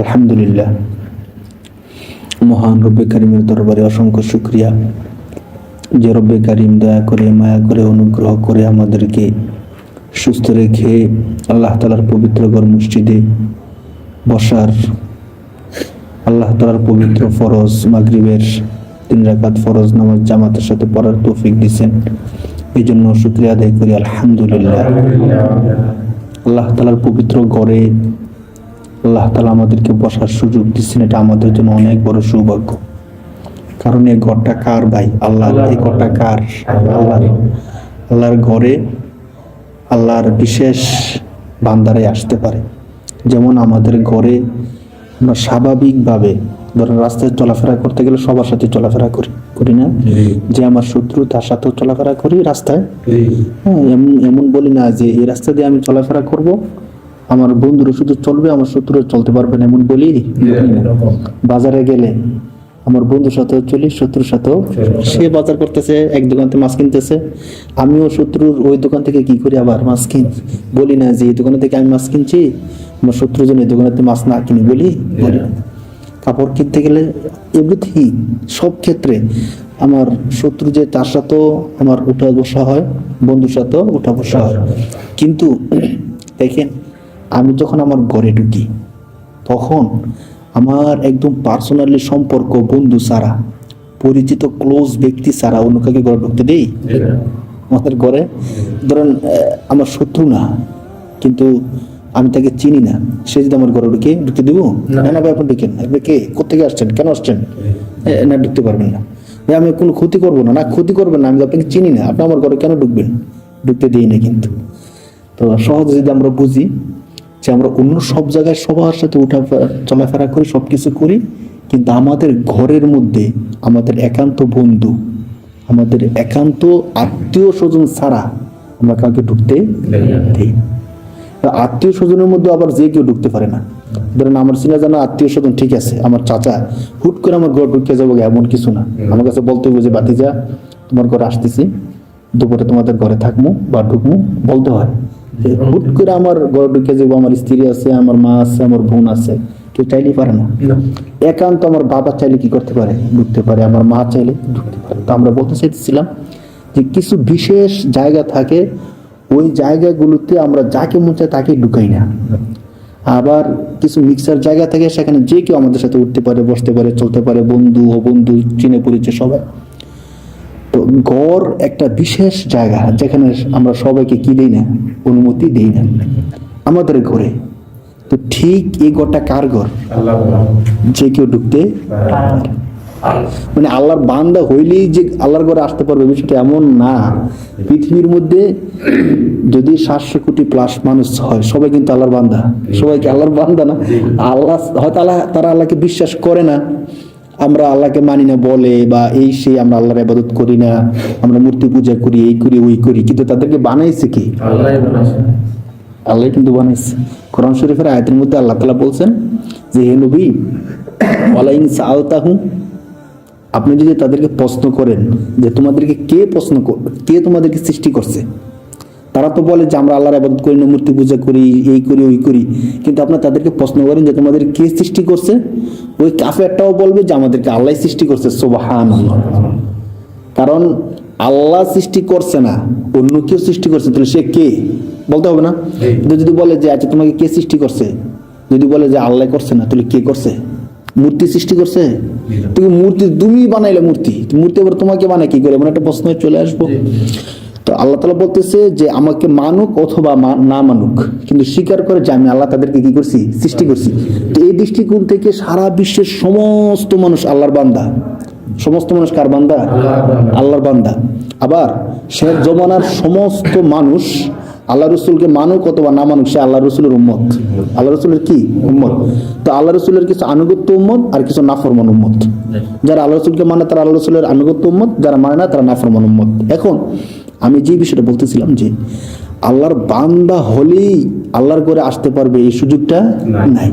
আলহামদুলিল্লাহ, মহান রব্বে কারিমের দরবারে অসংখ্য শুকরিয়া যে রব্বে কারিম দয়া করে, মায়া করে, অনুগ্রহ করে আমাদেরকে সুস্থ রেখে আল্লাহ তাআলার পবিত্র ঘর মসজিদে বসার, আল্লাহ তাআলার পবিত্র ফরজ মাগরিবের 3 রাকাত ফরজ নামাজ জামাতের সাথে পড়ার তৌফিক দিয়েছেন। এই জন্য শুকরিয়া আদায় করি আলহামদুলিল্লাহ। আল্লাহ তাআলার পবিত্র ঘরে আল্লাহ তাআলা আমাদেরকে বসার সুযোগ দিচ্ছেন, এটা আমাদের জন্য অনেক বড় সৌভাগ্য। কারণ এই ঘরটা কার ভাই? আল্লাহর। এই ঘরটা কার? আল্লাহর। আল্লাহর ঘরে আল্লাহর বিশেষ বান্দারাই আসতে পারে। যেমন আমাদের ঘরে আমরা স্বাভাবিকভাবে ধরেন রাস্তায় চলাফেরা করতে গেলে সবার সাথে চলাফেরা করি না? যে আমার শত্রু তার সাথেও চলাফেরা করি রাস্তায়। হ্যাঁ, এমন বলি না যে এই রাস্তা দিয়ে আমি চলাফেরা করব, আমার বন্ধুরা শুধু চলবে, আমার শত্রুরা চলতে পারবে না, এমন বলি। বাজারে গেলে আমার বন্ধুর সাথেও চলি, শত্রুর সাথেও। সে বাজার করতেছে, এক দোকান থেকে মাছ কিনতেছে, আমিও শত্রুর ওই দোকান থেকে কি করি আবার মাছ কিনি। বলি না যে এই দোকান থেকে আমি মাছ কিনছি, আমার শত্রুর জন্য এই দোকানে মাছ না কিনি, বলি। কাপড় কিনতে গেলে এভরিথিং, সব ক্ষেত্রে আমার শত্রু যে তার সাথেও আমার উঠা বসা হয়, বন্ধুর সাথেও উঠা বসা হয়। কিন্তু দেখেন, আমি যখন আমার ঘরে ঢুকি তখন আমার একদম পার্সোনালি সম্পর্ক বন্ধু ছাড়া, পরিচিত ক্লোজ ব্যক্তি ছাড়া অন্য কাউকে ঘরে ঢুকতে দেই? আমাদের ঘরে ধরেন আমার শত্রু না, কিন্তু আমি তাকে চিনি না, সে যদি আমার ঘরে ঢুকতে দেবো? না ভাই, আপনি ঢুকেন। আপনি কে? কোথেকে আসছেন? কেন আসছেন? না, ঢুকতে পারবেন না। ভাই আমি কোনো ক্ষতি করবো না। না, ক্ষতি করবেন না, আমি আপনাকে চিনি না, আপনি আমার ঘরে কেন ঢুকবেন? ঢুকতে দিই না। কিন্তু তো সহজে যদি আমরা বুঝি যে আমরা অন্য সব জায়গায় সবার সাথে চলাফেরা করি, সবকিছু করি, কিন্তু আমাদের ঘরের মধ্যে আমাদের একান্ত বন্ধু, আমাদের একান্ত আত্মীয় স্বজন ছাড়া আমরা কাউকে ঢুকতে দিই না। আত্মীয় স্বজনের মধ্যে আবার যে কেউ ঢুকতে পারে না। ধরেন আমার চিনা জানা আত্মীয় স্বজন ঠিক আছে, আমার চাচা হুট করে আমার ঘর ঢুকে যাবো এমন কিছু না। আমার কাছে বলতে হবে যে বাতিজা তোমার ঘরে আসতেছি, দুপুরে তোমাদের ঘরে থাকবো বা ঢুকবো, বলতে হয়। হুট করে আমার ঘরে ঢুকে যাবো, আমার স্ত্রী আছে, আমার মা আছে, আমার বোন আছে, কেউ চাইলেই পারে না। একান্ত আমার বাবা চাইলে কি করতে পারে? ঢুকতে পারে। আমার মা চাইলে ঢুকতে পারে। তো আমরা বলতে চাইতেছিলাম যে কিছু বিশেষ জায়গা থাকে, ওই জায়গাগুলোতে আমরা যাকে মন চায় তাকে ঢুকাই না। আবার কিছু মিক্সার জায়গা থাকে, সেখানে যে কেউ আমাদের সাথে উঠতে পারে, বসতে পারে, চলতে পারে, বন্ধু অবন্ধু, চিনে পরিচয় সবাই। তো ঘর একটা বিশেষ জায়গা যেখানে আমরা সবাইকে কি দেই না? অনুমতি দেই না আমাদের ঘরে। তো ঠিক এই ঘরটা কার ঘর? যে কেউ ঢুকতে পারে। মানে আল্লাহর বান্দা হইলেই যে আল্লাহর ঘরে আসতে পারবে বিষয়টা এমন না। পৃথিবীর মধ্যে যদি 700 কোটি প্লাস মানুষ হয়, সবাই কিন্তু আল্লাহর বান্দা। সবাই কি আল্লাহর বান্দা না? আল্লাহ হয়তো তারা আল্লাহকে বিশ্বাস করে না, আমরা আল্লাহকে মানি না বলে, বা এই সেই আমরা আল্লাহর ইবাদত করি না, আমরা মূর্তি পূজা করি, এই করি ওই করি, কিন্তু তাদেরকে বানাইছে কি? আল্লাহ কিন্তু বানাইছে। কোরআন শরীফের আয়াতের মধ্যে আল্লাহ তাআলা বলছেন যে হে নবী, ওয়ালাইন সাআলতাহুম, আপনি যদি তাদেরকে প্রশ্ন করেন যে তোমাদেরকে কে তোমাদেরকে সৃষ্টি করছে, তারা তো বলে যে আমরা আল্লাহর ইবাদত করি না, মূর্তি পূজা করি, এই করি ওই করি, কিন্তু আপনারা তাদেরকে প্রশ্ন করেন যে তোমাদের কে সৃষ্টি করছে, ওই কাফেরটাও বলবে যে আমাদেরকে আল্লাহ সৃষ্টি করছে। সুবহানাল্লাহ। কারণ আল্লাহ সৃষ্টি করছে না, অন্য কেউ সৃষ্টি করছে, তাহলে সে কে বলতে হবে না? কিন্তু যদি বলে যে আচ্ছা তোমাকে কে সৃষ্টি করছে, যদি বলে যে আল্লাহ করছে না, তাহলে কে করছে? মূর্তি সৃষ্টি করছে? তুমি মূর্তি তুমি বানাইলে, মূর্তি আবার তোমাকে বানায় কি করে? মানে একটা প্রশ্ন চলে আসবো। তো আল্লাহ তাআলা বলতেছে যে আমাকে মানুক অথবা না মানুক, কিন্তু স্বীকার করে যে আমি আল্লাহ তাদেরকে কি করছি? সৃষ্টি করছি। তো এই দৃষ্টিকোণ থেকে সারা বিশ্বের সমস্ত মানুষ আল্লাহর বান্দা। সমস্ত মানুষ কার বান্দা? আল্লাহর বান্দা। আবার শেষ জমানার সমস্ত মানুষ আল্লাহ রসুলকে মানুক অথবা না মানুক, সে আল্লাহ রসুলের উম্মত। আল্লাহ রসুলের কি উম্মত? তো আল্লাহ রসুলের কিছু আনুগত্য উম্মত আর কিছু নাফরমান উম্মত। যারা আল্লাহ রসুলকে মানে তারা আল্লাহ রসুলের আনুগত্য উম্মত, যারা মানে না তারা নাফরমান উম্মত। এখন আমি যে বিষয়টা বলতেছিলাম যে আল্লাহর বান্দা হলেই আল্লাহর ঘরে আসতে পারবে, এই সুযোগটা নাই।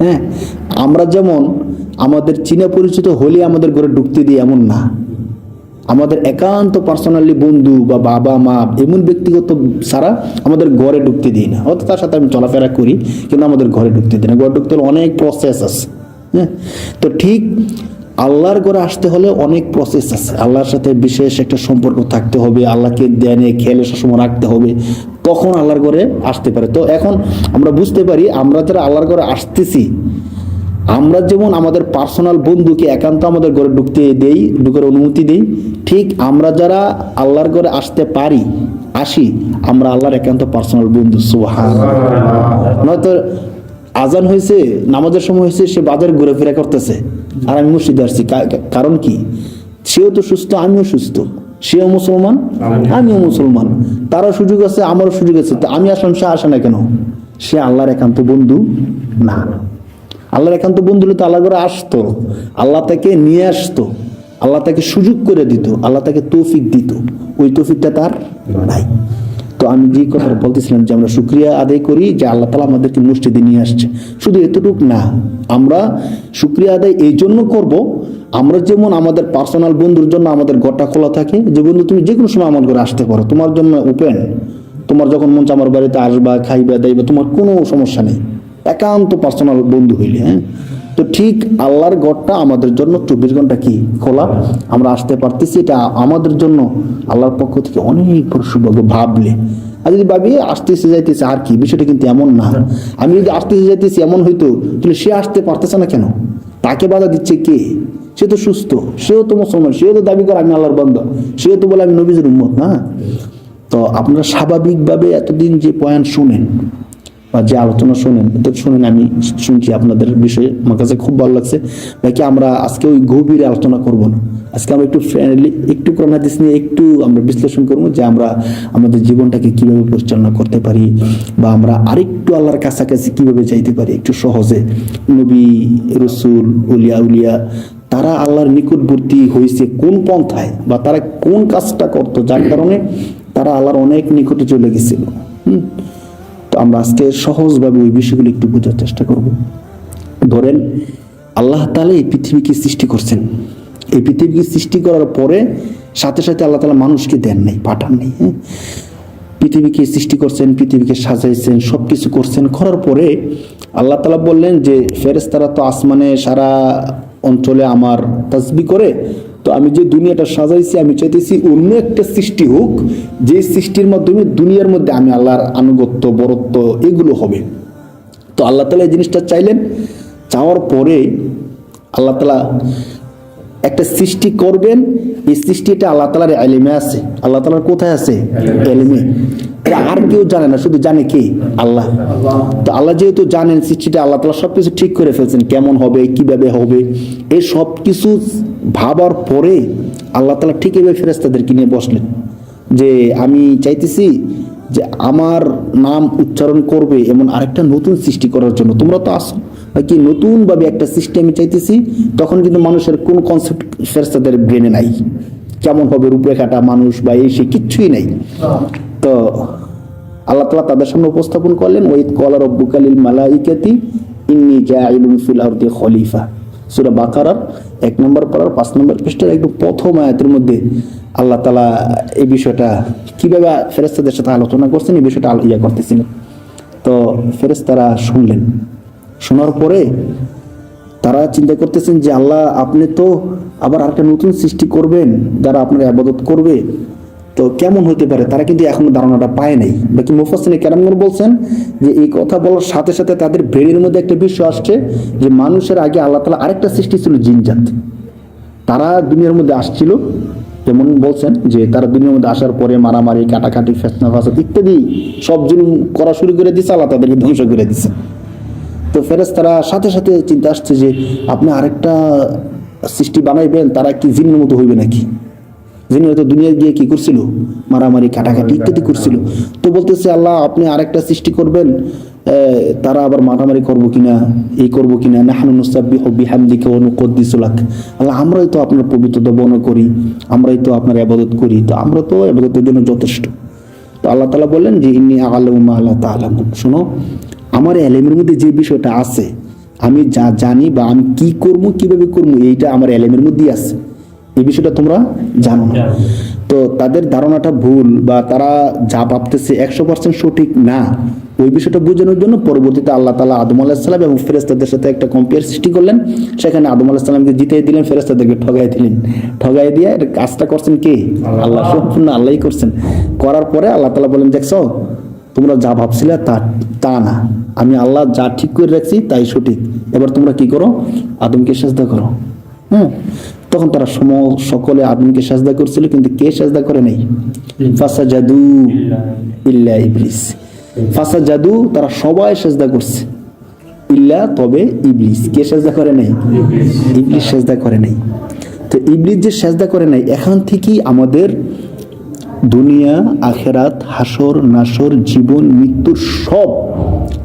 হ্যাঁ, আমরা যেমন আমাদের চীনা পরিচিত হলে আমাদের ঘরে ঢুকতে দিই এমন না। আমাদের একান্ত পার্সোনালি বন্ধু বা বাবা মা এমন ব্যক্তিগত ছাড়া আমাদের ঘরে ঢুকতে দিই না। হয়তো তার সাথে আমি চলাফেরা করি, কিন্তু আমাদের ঘরে ঢুকতে দিই না। ঘরে ঢুকতে হলে অনেক প্রসেস আছে, হ্যাঁ। তো ঠিক আল্লাহর ঘরে আসতে হলে অনেক প্রসেস আছে। আল্লাহর সাথে বিশেষ একটা সম্পর্ক থাকতে হবে, আল্লাহকে ধ্যানে খেয়ালে সবসময় রাখতে হবে, তখন আল্লাহর ঘরে আসতে পারে। তো এখন আমরা বুঝতে পারি, আমরা যারা আল্লাহর ঘরে আসতেছি, আমরা যেমন আমাদের পার্সোনাল বন্ধুকে একান্ত আমাদের ঘরে ঢুকার অনুমতি দেই, ঠিক আমরা যারা আল্লাহর ঘরে আসতে পারি, আসি, আমরা আল্লাহর একান্ত পার্সোনাল বন্ধু। সুবহানাল্লাহ। নয়তো আজান হয়েছে, নামাজের সময় হয়েছে, সে বাজারে ঘুরেফেরা করতেছে আর আমি মসজিদে আসছি, কারণ কি? সেও তো সুস্থ, আমিও সুস্থ, সেও মুসলমান, আমিও মুসলমান, তারও সুযোগ আছে, আমারও সুযোগ আছে। তো আমি আসলাম, সে আসে না কেন? সে আল্লাহর একান্ত বন্ধু না। আল্লাহর একান্ত বন্ধু হলে তো আল্লাহ করে আসতো, আল্লাহ তাকে নিয়ে আসতো, আল্লাহ তাকে সুযোগ করে দিত, আল্লাহ তাকে তৌফিক দিত। ওই তৌফিকটা তার নাই। তো আমি যে কথাটা বলতেছিলাম যে আমরা শুকরিয়া আদায় করি যে আল্লাহ তাআলা আমাদেরকে মসজিদে নিয়ে আসছে। শুধু এতটুকু না, আমরা শুকরিয়া আদায় এই জন্য করব, আমরা যেমন আমাদের পার্সোনাল বন্ধুর জন্য আমাদের ঘরটা খোলা থাকে, যে বন্ধু তুমি যে কোনো সময় আমার ঘরে আসতে পারো, তোমার জন্য ওপেন, তোমার যখন মন চায় আমার বাড়িতে আসবা, খাইবা দাইবা, তোমার কোনো সমস্যা নেই, একান্ত পার্সোনাল বন্ধু হইলে, হ্যাঁ। তো ঠিক আল্লাহর ঘরটা আমাদের জন্য 24 ঘন্টা কি খোলা, আমরা আসতে পারতেছি, এটা আমাদের জন্য আল্লাহর পক্ষ থেকে অনেক বড় সৌভাগ্য ভাবলে। আর যদি ভাবি আসতেছে যাইতেছে আর কি, বিষয়টা কিন্তু এমন না। আমি যদি আসতেছে যাইতেছি এমন হইতো, তাহলে সে আসতে পারতেছে না কেন? তাকে বাধা দিচ্ছে কে? সে তো সুস্থ, সেও তো মুসলমান, সেও তো দাবি করে আমি আল্লাহর বান্দা, সেও তো বলে আমি নবীজির উম্মত, না? তো আপনারা স্বাভাবিকভাবে এতদিন যে পয়েন্ট শুনেন বা যে আলোচনা শোনেন, এটা শুনেন, আমি শুনছি আপনাদের বিষয়ে, আমার কাছে খুব ভালো লাগছে। বাকি আমরা আজকে ওই গভীরে আলোচনা করব না, আজকে আমরা একটু ফ্রেন্ডলি, একটু কোরআন হাদিস নিয়ে একটু আমরা বিশ্লেষণ করবো, যে আমরা আমাদের জীবনটাকে কিভাবে পরিচালনা করতে পারি, বা আমরা আরেকটু আল্লাহর কাছাকাছি কিভাবে যাইতে পারি একটু সহজে। নবী, রসুল, উলিয়া উলিয়া, তারা আল্লাহর নিকটবর্তী হয়েছে কোন পন্থায়, বা তারা কোন কাজটা করতো যার কারণে তারা আল্লাহর অনেক নিকটে চলে গেছিল। আমরা আজকে সহজভাবে ওই বিষয়গুলো একটু বোঝার চেষ্টা করব। ধরেন, আল্লাহ তাআলা এই পৃথিবীকে সৃষ্টি করছেন, এই পৃথিবীকে সৃষ্টি করার পরে সাথে সাথে আল্লাহ তাআলা মানুষকে দেন নাই, পাঠান নাই, হ্যাঁ। পৃথিবীকে সৃষ্টি করছেন, পৃথিবীকে সাজাইছেন, সবকিছু করছেন, করার পরে আল্লাহ তাআলা বললেন যে ফেরেশতারা তো আসমানে সারা অঞ্চলে আমার তাসবিহ করে, তো আমি যে দুনিয়াটা সাজাইছি, আমি চাইতেছি অন্য একটা সৃষ্টি হোক, যে সৃষ্টির মাধ্যমে দুনিয়ার মধ্যে আমি আল্লাহর আনুগত্য, বরত্ব এগুলো হবে। তো আল্লাহ তাআলা এই জিনিসটা চাইলেন, চাওয়ার পরে আল্লাহ তাআলা একটা সৃষ্টি করবেন। এই সৃষ্টিটা আল্লাহ তাআলার ইলমে আছে। আল্লাহ তাআলার কোথায় আছে? ইলমে। এটা আর কেউ জানে না, শুধু জানে কে? আল্লাহ। তো আল্লাহ যেহেতু জানেন সৃষ্টিটা, আল্লাহ তাআলা সবকিছু ঠিক করে ফেলছেন, কেমন হবে, কিভাবে হবে, এই সব কিছু ভাবার পরে আল্লাহ তাআলা ঠিক এভাবে ফেরেশতাদেরকে নিয়ে বসলেন, যে আমি চাইতেছি যে আমার নাম উচ্চারণ করবে এমন আরেকটা নতুন সৃষ্টি করার জন্য। তোমরা তো আসো কি নতুন ভাবে একটা সৃষ্টি আমি চাইতেছি। তখন কিন্তু মানুষের কোন কনসেপ্ট ফেরেশতাদের ব্রেনে নাই, কেমন হবে রূপরেখাটা, মানুষ বা এই সে কিচ্ছুই নাই। তো আল্লাহ তাআলা তাদের সামনে উপস্থাপন করলেন, ওয়াইদ ক্বালা রাব্বুকা লিল মালাইকাতি ইন্নী জাইলুন ফিল আরদি খলিফা। সূরা বাকারার 1 নম্বর পারার 5 নম্বর পৃষ্ঠার একদম প্রথম আয়াতের মধ্যে আল্লাহ তাআলা এই বিষয়টা কিভাবে ফেরেশতাদের সাথে আলোচনা করছেন, এই বিষয়টা করতেছিলেন। তো ফেরেশতারা শুনলেন, শোনার পরে তারা চিন্তা করতেছেন যে আল্লাহ, আপনি তো আবার আরেকটা নতুন সৃষ্টি করবেন যারা আপনার ইবাদত করবে, তো কেমন হতে পারে? তারা কিন্তু এখনো ধারণাটা পায় নাই। বাকি মুফাসসিরিনে কেরামগণ বলছেন যে এই কথা বলার সাথে সাথে তাদের ব্রেনের মধ্যে একটা বিষয় আসছে যে মানুষের আগে আল্লাহ তাআলা আরেকটা সৃষ্টি ছিল, জিনজাত। তারা দুনিয়ার মধ্যে আসছিল, যেমন বলছেন যে তারা দুনিয়ার মধ্যে আসার পরে মারামারি, কাটাকাটি, ফেতনা ফাসাদ ইত্যাদি সব জুলুম করা শুরু করে দিয়েছে, আল্লাহ তাদেরকে ধ্বংস করে দিয়েছে। তো ফেরেশতারা সাথে সাথে চিন্তা আসছে যে আপনি আরেকটা সৃষ্টি বানাইবেন, তারা কি জিনের মতো হইবে নাকি? জিনেরা তো দুনিয়ায় গিয়ে কি করছিল? মারামারি, কাটাকাটি ইত্যাদি করছিল। তো বলতেছে আল্লাহ, আপনি আরেকটা সৃষ্টি করবেন, তারা আবার মারামারি করবো কিনা, এই করবো কিনা। নাহনু নুসাব্বিহু বিহামদিকা ওয়া নুকদ্দিসু লাক। আল্লাহ, আমরাই তো আপনার পবিত্রতা বর্ণনা করি, আমরাই তো আপনার ইবাদত করি, তো আমরা তো ইবাদতের জন্য যথেষ্ট। তো আল্লাহ তাআলা বললেন যে ইন্নী আ'লামু মা লা তা'লামুন। শোনো, আমার ইলমের মধ্যে যে বিষয়টা আছে, আমি যা জানি বা আমি কি করব, কিভাবে করব, এইটা আমার ইলমের মধ্যেই আছে। এই বিষয়টা তোমরা জানো না। তো তাদের ধারণাটা ভুল বা তারা যা ভাবতেছে 100% সঠিক না, ওই বিষয়টা বোঝানোর জন্য পরবর্তীতে আল্লাহ তাআলা আদম আলাইহিস সালাম এবং ফেরেশতাদের সাথে একটা কম্পেয়ার সৃষ্টি করলেন। সেখানে আদম আলাইহিস সালামকে জিতিয়ে দিলেন, ফেরেশতাদেরকে ঠগাই দিলেন। ঠগাই দিয়ে এটা কাজটা করছেন কে? আল্লাহ, সম্পূর্ণ আল্লাহই করছেন। করার পরে আল্লাহ তাআলা বলেন, দেখছো তোমরা যা ভাবছিলে তা না, আমি আল্লাহ যা ঠিক করে রাখছি তাই সঠিক, এবার তোমরা কি করো? আদমকে সিজদা করো। হ্যাঁ, তখন তারা সকলে আদমকে সিজদা করছিল, কিন্তু কে সিজদা করে নাই? ফাসাজাদু ইল্লা ইবলিস। ফাসাজাদু, তারা সবাই সিজদা করছে, ইল্লা, তবে ইবলিস। কে সিজদা করে নাই? ইবলিস সিজদা করে নাই। তো ইবলিস যে সিজদা করে নাই, এখান থেকেই আমাদের দুনিয়া, আখেরাত, হাসর নাসর, জীবন মৃত্যুর সব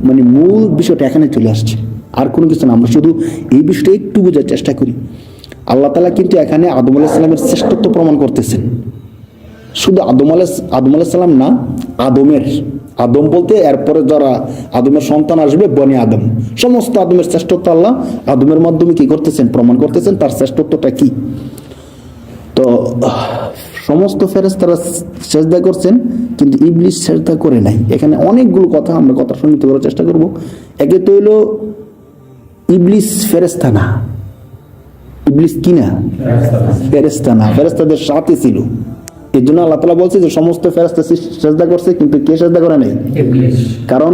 মানে মূল বিষয়টা এখানে চলে আসছে। আর কোনো কিছু না। আমরা শুধু এই বিষয়টা একটু বোঝার চেষ্টা করি। আল্লাহ তাআলা কিন্তু এখানে আদম আলাইহিস সালামের শ্রেষ্ঠত্ব প্রমাণ করতেছেন। শুধু আদম আলাইহিস সালাম না, আদম বলতে এরপরে যারা আদমের সন্তান আসবে, বনি আদম, সমস্ত আদমের শ্রেষ্ঠত্ব আল্লাহ আদমের মাধ্যমে কি করতেছেন? প্রমাণ করতেছেন তার শ্রেষ্ঠত্বটা কি। তো সমস্ত ফেরেশতারা সিজদা করছেন, কিন্তু ইবলিস সিজদা করে নাই। এখানে অনেকগুলো কথা, আমরা কথা শুনতে করার চেষ্টা করব। একে তো হইল ইবলিস ফেরেশতা না। ইবলিস কি না? ফেরেশতা না, ফেরেশতাদের সাথে ছিল। এর জন্য আল্লাহ তাআলা বলছে যে সমস্ত ফেরেশতা সিজদা করছে, কিন্তু কে সিজদা করে নাই? ইবলিস। কারণ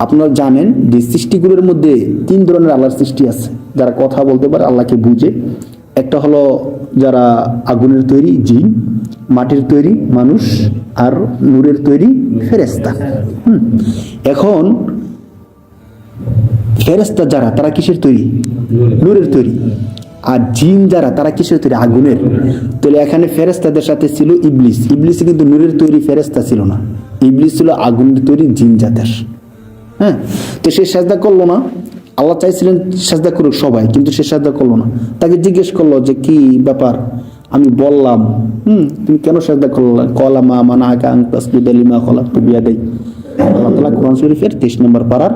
আপনারা জানেন যে সৃষ্টিগুলোর মধ্যে 3 ধরনের আল্লাহর সৃষ্টি আছে, যারা কথা বলতে পারে, আল্লাহকে বুঝে। একটা হলো যারা আগুনের তৈরি জিন, মাটির তৈরি মানুষ, আর নূরের তৈরি ফেরেশতা। এখন ফেরেশতা যারা, তারা কিসের তৈরি? নূরের তৈরি। আর জিন যারা, তারা কিসের তৈরি? আগুনের। তাহলে এখানে ফেরেশতাদের সাথে ছিল ইবলিস। ইবলিস কিন্তু নূরের তৈরি ফেরেশতা ছিল না, ইবলিস ছিল আগুনের তৈরি জিন জাতের। হ্যাঁ, তো সে সিজদা করলো না। আল্লাহ চাইছিলেন সিজদা করুক সবাই, কিন্তু সে সিজদা করলো না। তাকে জিজ্ঞেস করলো যে কি ব্যাপার, আমি বললাম, তুমি কেন সিজদা করলা? ক্বালা মা মানাআকা আন তাসজুদা লিমা খালাকতু বিয়াদাই। আল্লাহ তাআলা কোরআন শরীফের 23 নম্বর পারার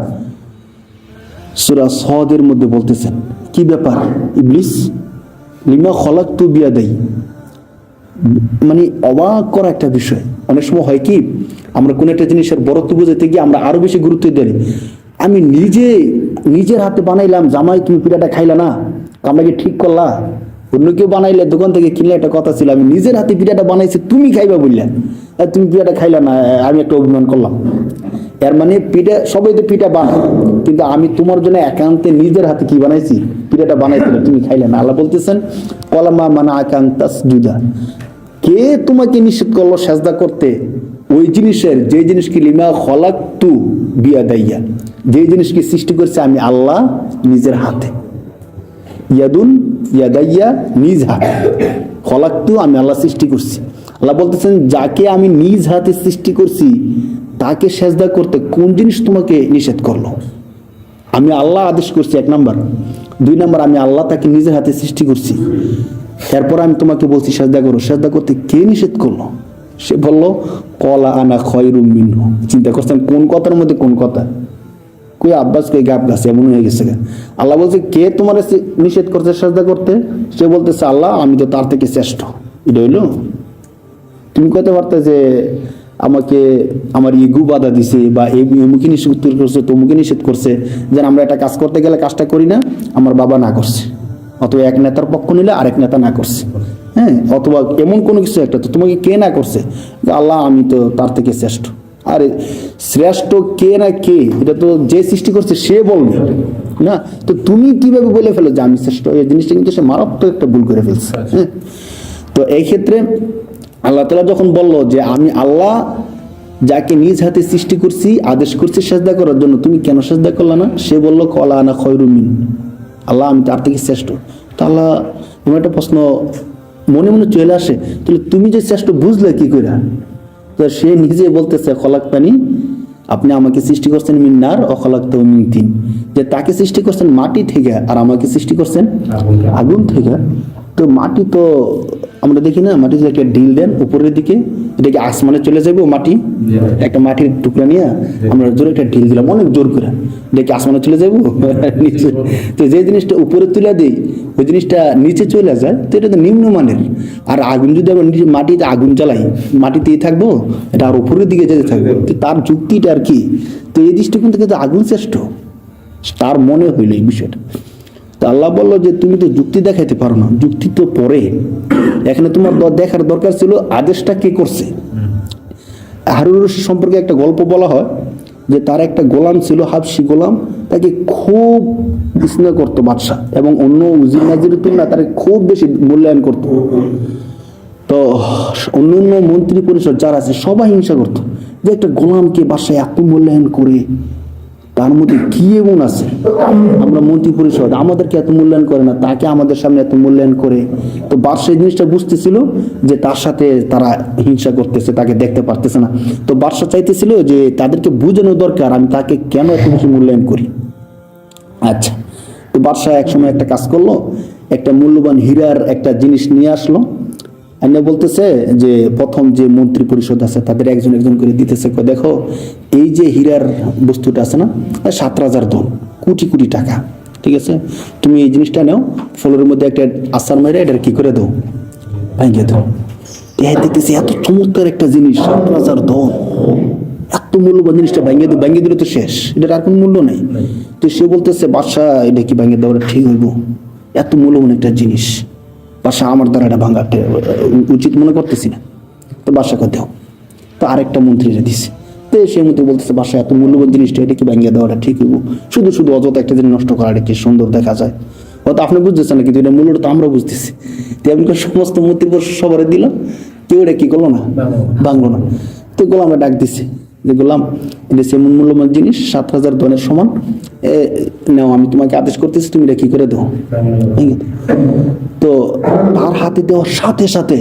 সূরা সদের মধ্যে বলতেছেন, কি ব্যাপার ইবলিস, লিমা খালাকতু বিয়াদাই। মানে অবাক করা একটা বিষয়। অনেক সময় হয় কি, আমরা কোন একটা জিনিসের বড়ত্ব বুঝাতে গিয়ে আমরা আরো বেশি গুরুত্ব দিই। আমি নিজের হাতে বানাইলাম, জামাই তুমি পিঠাটা খাইলা না, আমাকে ঠিক করলা। অন্য কেউ বানাইলে দোকান থেকে কিনলে একটা কথা ছিল, আমি নিজের হাতে পিঠাটা বানাইছি, তুমি খাইবা বললেন, তুমি পিঠাটা খাইলা না, আমি একটা অভিমান করলাম। এর মানে পিঠা, সবাই তো পিঠা বানায়, কিন্তু আমি তোমার জন্য একান্তে নিজের হাতে কি বানাইছি? পিঠাটা বানাইছিলাম, তুমি খাইলে না। আল্লাহ বলতেছেন, ক্বালা মা মানাআকা আন তাসজুদা। কে তোমাকে নিষেধ করলো সিজদা করতে? ওই জিনিসের, যে জিনিস কি লিমা খালাকতু বিয়াদাইয়া, যে জিনিসকে সৃষ্টি করছে আমি আল্লাহ নিজের হাতে। ইয়াদুন ইয়াদাইয়া, নিজ হাতে। খালাকতু, আমি আল্লাহ সৃষ্টি করছি। আল্লাহ বলতেছেন, যাকে আমি নিজ হাতে সৃষ্টি করছি তাকে সিজদা করতে কোন জিনিস তোমাকে নিষেধ করলো? আমি আল্লাহ আদেশ করছি, 1 নাম্বার। 2 নাম্বার, আমি আল্লাহ তাকে নিজের হাতে সৃষ্টি করছি। এরপর আমি তোমাকে বলছি সিজদা করো, সিজদা করতে কে নিষেধ করলো? সে বললো, ক্বালা আনা খায়রুম মিনহু। চিন্তা করছেন কোন কথার মধ্যে কোন কথা? কই আব্বাস, কই গাব গাছ, এমন হয়ে গেছে। আল্লাহ বলছে, কে তোমার নিষেধ করছে সিজদা করতে? সে বলতেছে, আল্লাহ, আমি তো তার থেকে শ্রেষ্ঠ। এটা হইলো? তুমি কইতে পারতে যে আমাকে আমার ইগু বাধা দিছে, বা এমুকে নিষেধ করছে, তমুকে নিষেধ করছে, যে আমরা একটা কাজ করতে গেলে কাজটা করি না, আমার বাবা না করছে, অথবা এক নেতার পক্ষ নিলে আরেক নেতা না করছে, হ্যাঁ, অথবা এমন কোনো কিছু একটা। তো তোমাকে কে না করছে? আল্লাহ, আমি তো তার থেকে শ্রেষ্ঠ। আরে শ্রেষ্ঠ কে না কে, এটা তো যে সৃষ্টি করছে সে বলবে না। তো তুমি কিভাবে বলে ফেলো যে আমি শ্রেষ্ঠ? এই জিনিসটা কিন্তু সে মারাত্মক একটা ভুল করে ফেলছে। হ্যাঁ, তো এই ক্ষেত্রে আল্লাহ তাআলা যখন বললো যে আমি আল্লাহ যাকে নিজ হাতে সৃষ্টি করছি, আদেশ করছি সিজদা করার জন্য, তুমি কেন সিজদা করলা না? সে বললো, ক্বালা আনা খায়রুম মিন, আল্লাহ, আমি তার থেকে শ্রেষ্ঠ। তো আল্লাহ, তোমার একটা প্রশ্ন মনে মনে চলে আসে, তাহলে তুমি যে শ্রেষ্ঠ বুঝলে কি করে? তো সে নিজে বলতেছে, খলাকতানি, আপনি আমাকে সৃষ্টি করছেন মিন নার ও খলাকতাহু মিন তিন, যে তাকে সৃষ্টি করছেন মাটি থেকে আর আমাকে সৃষ্টি করছেন আগুন থেকে। তো মাটি তো আমরা দেখি না মাটি একটা ঢিল দেন উপরের দিকে, এটা কি আসমানে চলে যাবে ও মাটি? একটা মাটির টুকরা নিয়ে আমরা জোরে একটা ঢিল দিলাম অনেক জোর করে, এটা কি আসমানে চলে যাবো? নিচে। তো যে জিনিসটা উপরে তুলে দিই ওই জিনিসটা নিচে চলে যায়, তো এটা তো নিম্নমানের। আর আগুন যদি আমরা মাটিতে আগুন জ্বালাই মাটিতেই থাকবো, এটা আর উপরের দিকে যেতে থাকবো। তো তার যুক্তিটা আর কি, তো এই দৃষ্টিকোণ থেকে তো আগুন শ্রেষ্ঠ, তার মনে হইল এই বিষয়টা। তো আল্লাহ বললো যে তুমি তো যুক্তি দেখাইতে পারো না, যুক্তি তো পরে, এখানে তোমার দেখার দরকার ছিল আদেশটা কে করছে। হারুন রশিদ সম্পর্কে একটা গল্প বলা হয় যে তার একটা গোলাম ছিল, হাবশি গোলাম, তাকে খুব স্নেহ করতো বাদশা, এবং অন্য উজির নাজিরের তুলনায় তাকে খুব বেশি মূল্যায়ন করতো। তো অন্য অন্য মন্ত্রী পরিষদ যারা আছে সবাই হিংসা করতো যে একটা গোলামকে বাদশাহ এত মূল্যায়ন করে, তার মধ্যে কি এমন আছে আমরা মন্ত্রী পরিষদ আমাদেরকে এত মূল্যায়ন করে না, তাকে আমাদের সামনে এত মূল্যায়ন করে। তো বাদশাহ এই জিনিসটা বুঝতেছিল যে তার সাথে তারা হিংসা করতেছে, তাকে দেখতে পারতেছে না। তো বাদশাহ চাইতেছিল যে তাদেরকে বুঝানো দরকার আমি তাকে কেন এত বেশি মূল্যায়ন করি। আচ্ছা, তো বাদশাহ এক সময় একটা কাজ করলো, একটা মূল্যবান হীরার একটা জিনিস নিয়ে আসলো, এনে বলতেছে যে প্রথম যে মন্ত্রী পরিষদ আছে তাদের একজন একজন করে দিতেছে, দেখো এই যে হীরার বস্তুটা আছে না, 7,000 ধন, কোটি কোটি টাকা, ঠিক আছে, তুমি এই জিনিসটা নাও, ফলের মধ্যে একটা আচার মেরে এটা কি করে দাও, ভাঙিয়ে দাও। দেখতেছি এত চমৎকার একটা জিনিস, 7,000 ধন, এত মূল্যবান জিনিসটা ভাঙিয়ে দিলে তো শেষ, এটার আর কোনো মূল্য নাই। তো সে বলতেছে বাদশাহ এটা কি ভাঙিয়ে দেওয়াটা ঠিক হইব? এত মূল্যবান একটা জিনিস, বাদশাহ আমার দ্বারা এটা ভাঙা উচিত মনে করতেছি না। তো বাদশাকে দেও। তো আরেকটা মন্ত্রীরা দিছে, তো সেই মন্ত্রী বলতেছে বাদশাহ এত মূল্যবান জিনিসটা এটা কি ভাঙিয়ে দেওয়াটা ঠিক হইব? শুধু শুধু অযথা একটা জিনিস নষ্ট করা কি সুন্দর দেখা যায়? হয়তো আপনি বুঝতেছেন না, কিন্তু এটা মূল্যটা তো আমরা বুঝতেছি। তো এমন করে সমস্ত মন্ত্রী সবার দিল, কেউ এটা কি করলো না, ভাঙলো না। তো গোলামে ডাক দিছে যে গোলাম এটা সেমন মূল্যবান জিনিস 7,000 ধনের সমান, নাও আমি তোমাকে আদেশ করতেছি তুমি এটা কি করে দাও, ভেঙে দাও। তো তার হাতে দেওয়ার সাথে সাথে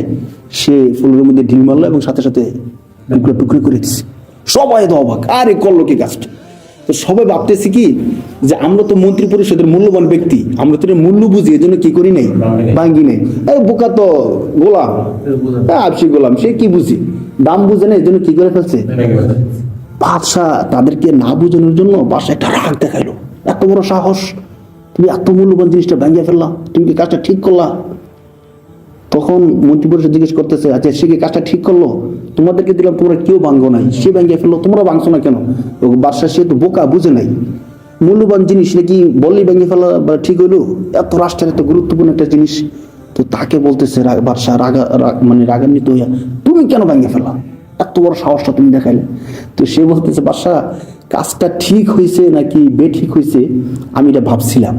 সে ফুলের মধ্যে ঢিল মারলো এবং সাথে সাথে টুকরো টুকরি করে দিচ্ছে। সবাই তো অবাক, আরে করলো কি কাজটা? তো সবাই ভাবতেছি কি যে আমরা তো মন্ত্রী পরিষদের মূল্যবান ব্যক্তি, আমরা তো মূল্য বুঝি, এই জন্য কি করি নাই, ভাঙ্গি নেই। বোকা তো গোলাম, আপসি গোলাম, সে কি বুঝি, দাম বুঝে না, এই জন্য কি করে ফেলছে। বাদশাহ তাদেরকে না বোঝানোর জন্য বাদশাহ একটা রাগ দেখাইলো, এত বড় সাহস, তুমি এত মূল্যবান জিনিসটা ভাঙিয়ে ফেললা, তুমি কি কাজটা ঠিক করলা? তখন মন্ত্রী পরিষদ জিজ্ঞেস করতেছে আচ্ছা সে কি কাজটা ঠিক করলো? তোমাদেরকে দিলাম তোমরা কেউ ভাঙ্গো নাই, সে ভাঙিয়ে ফেললো, তোমরা ভাঙছো না কেন? বাদশাহ সে তো বোকা, বুঝে নাই, মূল্যবান জিনিস নাকি বললেই ভাঙিয়ে ফেলা ঠিক হইলো? এত রাষ্ট্রের এত গুরুত্বপূর্ণ একটা জিনিস। তো তাকে বলতেছে বাদশাহ মানে রাগান্বিত হইয়া, তুমি কেন ভাঙিয়ে ফেলা, এত বড় সাহসটা তুমি দেখাইলে? তো সে বলতেছে বাদশাহ কাজটা ঠিক হয়েছে নাকি বেঠিক হয়েছে আমি এটা ভাবছিলাম,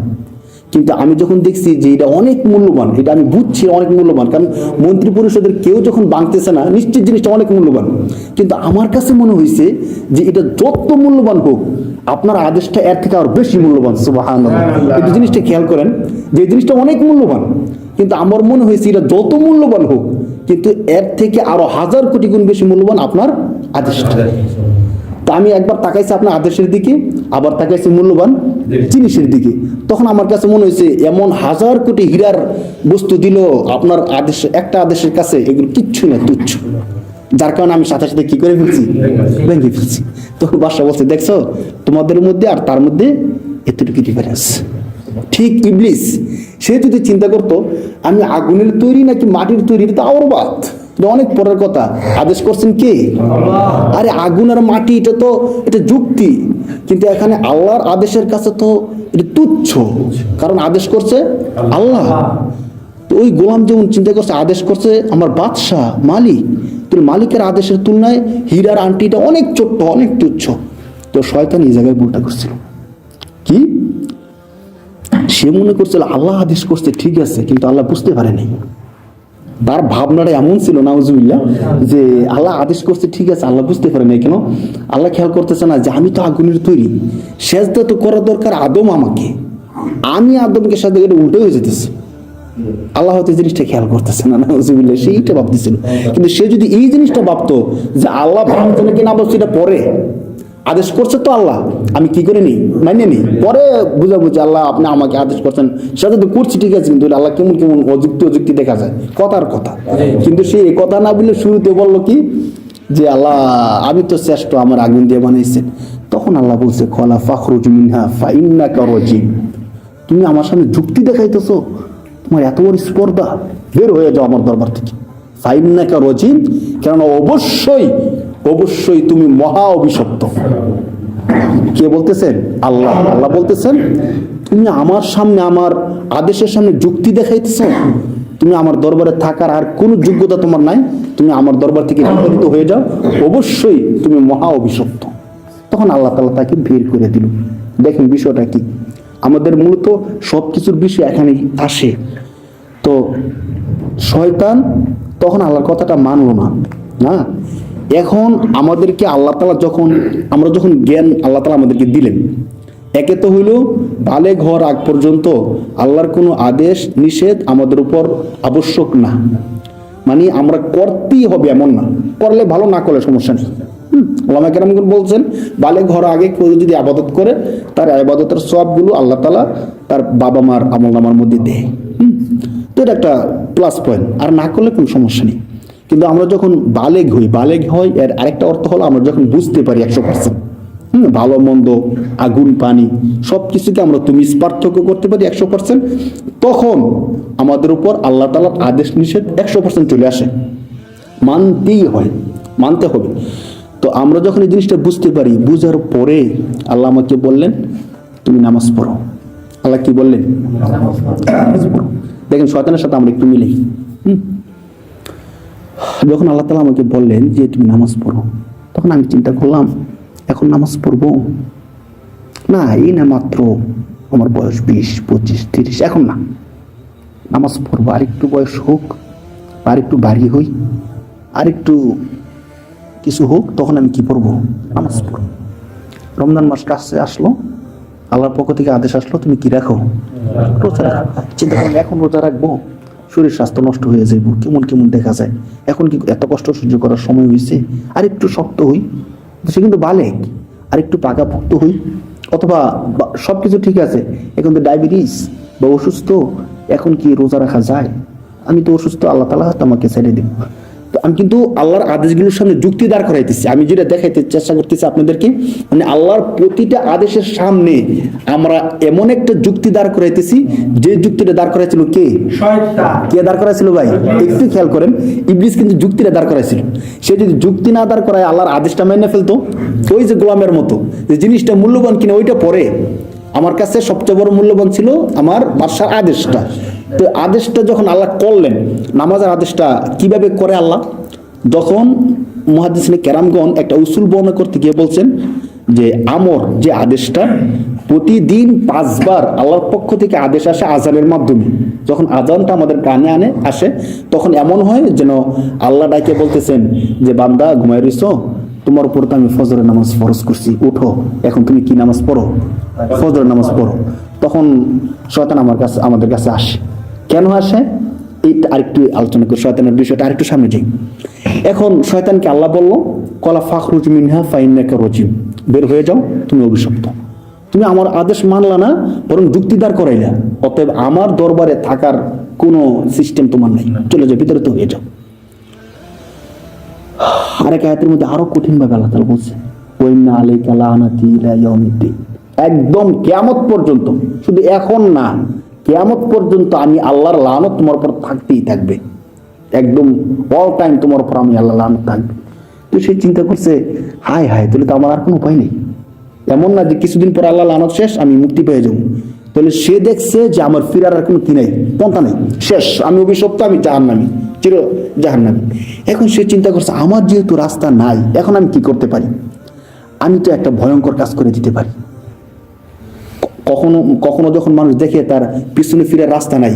কিন্তু আমি যখন দেখছি যে এটা অনেক মূল্যবান, এটা আমি বুঝছি অনেক মূল্যবান, কারণ মন্ত্রী পরিষদের কেউ যখন ভাঙতেছে না নিশ্চিত জিনিসটা অনেক মূল্যবান, কিন্তু আমার কাছে মনে হয়েছে যে এটা যত মূল্যবান হোক আপনার আদেশটা এর থেকে আরো বেশি মূল্যবান। সুবহানাল্লাহ, এই জিনিসটা খেয়াল করেন যে জিনিসটা অনেক মূল্যবান, কিন্তু আমার মনে হয়েছে এটা যত মূল্যবান হোক কিন্তু এর থেকে আরো 1000 কোটি গুণ বেশি মূল্যবান আপনার আদেশটা। তা আমি একবার তাকাইছি আপনার আদেশের দিকে, আবার তাকাইছি মূল্যবান জিনিসের দিকে, তখন আমার কাছে মনে হয়েছে এমন 1000 কোটি হীরার বস্তু দিল আপনার আদেশ, একটা আদেশের কাছে এগুলো কিচ্ছু না, তুচ্ছ, যার কারণে আমি সাথে সাথে কি করে ফেলছি, ভেঙে ফেলছি। তখন বাদশা বলছে দেখছো তোমাদের মধ্যে আর তার মধ্যে এতটুকু ডিফারেন্স। ঠিক ইবলিস সে যদি চিন্তা করতো আমি আগুনের তৈরি নাকি মাটির তৈরি, এটা আওর বাদ, এটা অনেক পরের কথা, আদেশ করছেন কে? আরে আগুন আর মাটি এটা তো এটা যুক্তি, কিন্তু এখানে আল্লাহর আদেশের কাছে তো এটা তুচ্ছ, কারণ আদেশ করছে আল্লাহ। তো ওই গোলাম যেমন চিন্তা করছে আদেশ করছে আমার বাদশাহ মালিক, তো মালিকের আদেশের তুলনায় হীরার আংটিটা অনেক ছোট্ট, অনেক তুচ্ছ। তো শয়তান এই জায়গায় ভুলটা করছিল কি, সে মনে করছিল আল্লাহ আদেশ করছে ঠিক আছে, কিন্তু আল্লাহ বুঝতে পারেনি, তার ভাবনাটা এমন ছিল নাউজুবিল্লাহ যে আল্লাহ আদেশ করছে ঠিক আছে, আল্লাহ বুঝতে পারে নাই কেন, আল্লাহ খেয়াল করতেছে না যে আমি তো আগুনের তৈরি, সেজদা তো করা দরকার আদম আমাকে, আমি আদমকে সাথে উল্টে হয়ে যেতেছে, আল্লাহ হয়তো জিনিসটা খেয়াল করতেছে না, নাউজুবিল্লাহ সেইটা ভাবতেছিল। কিন্তু সে যদি এই জিনিসটা ভাবতো যে আল্লাহ ভাবছে নাকি না ভাবছে এটা পরে, আদেশ করছে তো আল্লাহ, আমি কি করে নিই, মানিয়ে নিই। পরে বুঝাবো যে আল্লাহ আপনি আমাকে আদেশ করছেন, সেটা তো করছি ঠিক আছে, কিন্তু আল্লাহ কেমন কেমন অযুক্তি দেখা যায়, কথার কথা। কিন্তু সে এই কথা না বলে শুরুতে বললো কি যে আল্লাহ আমি তো শ্রেষ্ঠ, আমার আগুন দিয়ে বানাইছেন। তখন আল্লাহ বলছে কলা ফাখরুজ মিনহা ফাইন্নাকা রাজিম, তুমি আমার সামনে যুক্তি দেখাইতেছো, তোমার এত বড় স্পর্ধা, বের হয়ে যাও আমার দরবার থেকে। ফাইন্নাকা রাজিম, কেননা অবশ্যই তুমি মহা অভিশপ্ত। কে বলতেছেন? আল্লাহ। আল্লাহ বলতেছেন তুমি আমার সামনে, আমার আদেশের সামনে যুক্তি দেখাইতেছ, তুমি আমার দরবারে থাকার আর কোনো যোগ্যতা তোমার নাই, তুমি আমার দরবার থেকে বিতাড়িত হয়ে যাও, অবশ্যই তুমি মহা অভিশপ্ত। তখন আল্লাহ তাআলা তাকে বের করে দিল। দেখেন বিষয়টা কি, আমাদের মূলত সবকিছুর বিষয় এখানে আসে। তো শয়তান তখন আল্লাহর কথাটা মানলো না। এখন আমাদেরকে আল্লাহ তাআলা আমরা যখন জ্ঞান আল্লাহ তাআলা আমাদেরকে দিলেন, একে তো হইল বালেগ হওয়ার আগ পর্যন্ত আল্লাহর কোনো আদেশ নিষেধ আমাদের উপর আবশ্যক না, মানে আমরা করতেই হবে এমন না, করলে ভালো, না করলে সমস্যা নেই। ওলামা কেরাম বলছেন বালেগ হওয়ার আগে কেউ যদি আবাদত করে, তার আবাদতের সওয়াবগুলো আল্লাহ তাআলা তার বাবা মার আমলনামার মধ্যে দেয়। তো এটা একটা প্লাস পয়েন্ট, আর না করলে কোনো সমস্যা নেই। কিন্তু আমরা যখন বালেগ হই এর আরেকটা অর্থ হলো আমরা যখন বুঝতে পারি 100%, ভালো মন্দ, আগুন পানি সব কিছুকে আমরা তুমি পার্থক্য করতে পারি 100%, তখন আমাদের উপর আল্লাহ তাআলার আদেশ নিষেধ 100% চলে আসে, মানতে হবে। তো আমরা যখন এই জিনিসটা বুঝতে পারি, বুঝার পরে আল্লাহ আমাকে বললেন তুমি নামাজ পড়ো। আল্লাহ কি বললেন? নামাজ পড়ো। দেখেন শয়তানের সাথে আমরা একটু মিলি। যখন আল্লাহ তাআলা আমাকে বললেন যে তুমি নামাজ পড়ো, তখন আমি চিন্তা করলাম এখন নামাজ পড়বো না, এই না মাত্র আমার বয়স 20, 25, 30, এখন না, নামাজ পড়বো, আরেকটু বয়স হোক, আরেকটু বাড়ি হই, আরেকটু কিছু হোক, তখন আমি কি পড়বো? নামাজ পড়বো। রমজান মাস কাছে আসলো, আল্লাহর পক্ষ থেকে আদেশ আসলো তুমি কি রাখো? রোজা রাখো। চিন্তা করলাম এখন রোজা রাখবো, শরীর স্বাস্থ্য নষ্ট হয়ে যাইব, কেমন দেখা যায়, এখন কি এত কষ্ট সহ্য করার সময় হয়েছে? আর একটু শক্ত হই, সে কিন্তু বালেক, আর একটু পাকাপোক্ত হই, অথবা সবকিছু ঠিক আছে, এখন তো ডায়াবেটিস বা অসুস্থ, এখন কি রোজা রাখা যায়? আমি তো অসুস্থ, আল্লাহ তাআলা হয়তো আমাকে ছেড়ে দেব। তো আমি কিন্তু আল্লাহর আদেশগুলোর সামনে যুক্তি দাঁড় করাইতেছি, আমি যেটা দেখাইতে চেষ্টা করতেছি আপনাদেরকে, মানে আল্লাহর প্রতিটা আদেশের সামনে আমরা এমন একটা যুক্তি দাঁড় করাইতেছি, যে যুক্তিটা দাঁড় করাইছিল কে? শয়তান। কে দাঁড় করাইছিল ভাই? একটু খেয়াল করেন, ইবলিস কিন্তু যুক্তিটা দাঁড় করাইছিল। সে যদি যুক্তি না দাঁড় করায় আল্লাহর আদেশটা মেনে ফেলতো, ওই যে গোলামের মতো, যে জিনিসটা মূল্যবান কিনা ওইটা পরে, আমার কাছে সবচেয়ে বড় মূল্যবান ছিল আমার বাদশার আদেশটা। তো আদেশটা যখন আল্লাহ করলেন, নামাজের আদেশটা কিভাবে করে আল্লাহ, যখন মুহাদ্দিসিনে কেরামগণ একটা উসুল বর্ণনা করতে গিয়ে বলছেন যে আমর যে আদেশটা প্রতিদিন 5 বার আল্লাহর পক্ষ থেকে আদেশ আসে আজানের মাধ্যমে। যখন আজানটা আমাদের কানে আসে, তখন এমন হয় যেন আল্লাহ ডাকে বলতেছেন যে বান্দা ঘুমায় রইছো, তোমার উপর তো আমি ফজরের নামাজ ফরজ করছি, উঠো, এখন তুমি কি নামাজ পড়ো? ফজরের নামাজ পড়ো। তখন শয়তান আমাদের কাছে আসে। কেন আসে এইটা আরেকটু আলোচনা করি, শয়তানের বিষয়টা আরেকটু সামনে যাই। এখন শয়তানকে আল্লাহ বলল কলা ফাখরুজ মিনহা ফাইন্নাকা রাজিম, বের হয়ে যাও, তুমি অভিশপ্ত, তুমি আমার আদেশ মানলা না, বরং যুক্তিদার করাইলা, অতএব আমার দরবারে থাকার কোনো সিস্টেম তোমার নাই, চলে যাও, ভিতরে তো হয়ে যাও। আরেক আয়াতের মধ্যে আরো কঠিন ভাবে আল্লাহ তাআলা বলছে ওয়াইন্না আলাইকা লানাতি ইলা ইয়াউমিদ্দিন, একদম কিয়ামত পর্যন্ত, শুধু এখন না, কিয়ামত পর্যন্ত আমি আল্লাহর লানত তোমার উপর থাকতেই থাকবে, একদম অল টাইম তোমার উপর আমি আল্লাহর লানত থাকবে। তো সে চিন্তা করছে হায় তাহলে তো আমার আর কোনো উপায় নেই, এমন না যে কিছুদিন পর আল্লাহ লানত শেষ আমি মুক্তি পেয়ে যাবো। তাহলে সে দেখছে যে আমার ফিরার আর কোনো কি নাই, পন্থা নেই, শেষ, আমি অভিশপ্ত, আমি জাহান্নামী, চির জাহান্নামী। এখন সে চিন্তা করছে আমার যেহেতু রাস্তা নাই, এখন আমি কি করতে পারি? আমি তো একটা ভয়ঙ্কর কাজ করে দিতে পারি। কখনো যখন মানুষ দেখে তার পিছনে ফিরার রাস্তা নাই,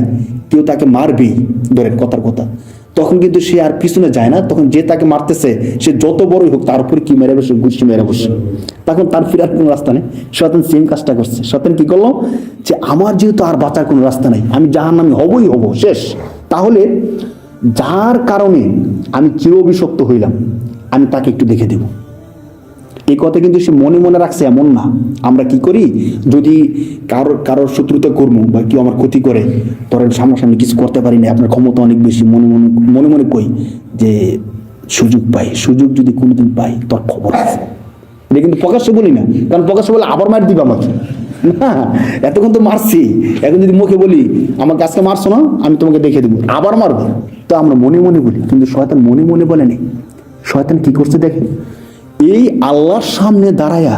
কেউ তাকে মারবেই, ধরেন কথার কথা, তখন কিন্তু সে আর পিছনে যায় না, তখন যে তাকে মারতেছে সে যত বড়ই হোক তার উপরে কি মেরে বসে, গুষ্টি মেরে বসে, তখন তার ফিরার কোনো রাস্তা নেই। শয়তান সেম কাজটা করছে। শয়তান কি করলো যে আমার যেহেতু আর বাঁচার কোনো রাস্তা নাই, আমি জাহান্নামী হবই হব, শেষ, তাহলে যার কারণে আমি চির অভিশপ্ত হইলাম, আমি তাকে একটু দেখে দেব। এই কথা কিন্তু সে মনে মনে রাখছে এমন না। আমরা কি করি, যদি কারোর শত্রুতা করবো বা কেউ আমার ক্ষতি করে, ধরেন সামনাসামনি কিছু করতে পারি না, আপনার ক্ষমতা অনেক বেশি, মনে মনে কই যে সুযোগ যদি কোনোদিন পাই তোর খবর আছে। এটা কিন্তু প্রকাশ্যে বলি না, কারণ প্রকাশ্যে বলে আবার মার দিবা আমাকে, না এতক্ষণ তো মারছি, এখন যদি মুখে বলি আমাকে আজকে মারছো না, আমি তোমাকে দেখে দেবো, আবার মারবো। তো আমরা মনে মনে বলি, কিন্তু শয়তান মনে মনে বলে নেই। শয়তান কি করছে দেখেন, এই আল্লাহর সামনে দাঁড়ায়া,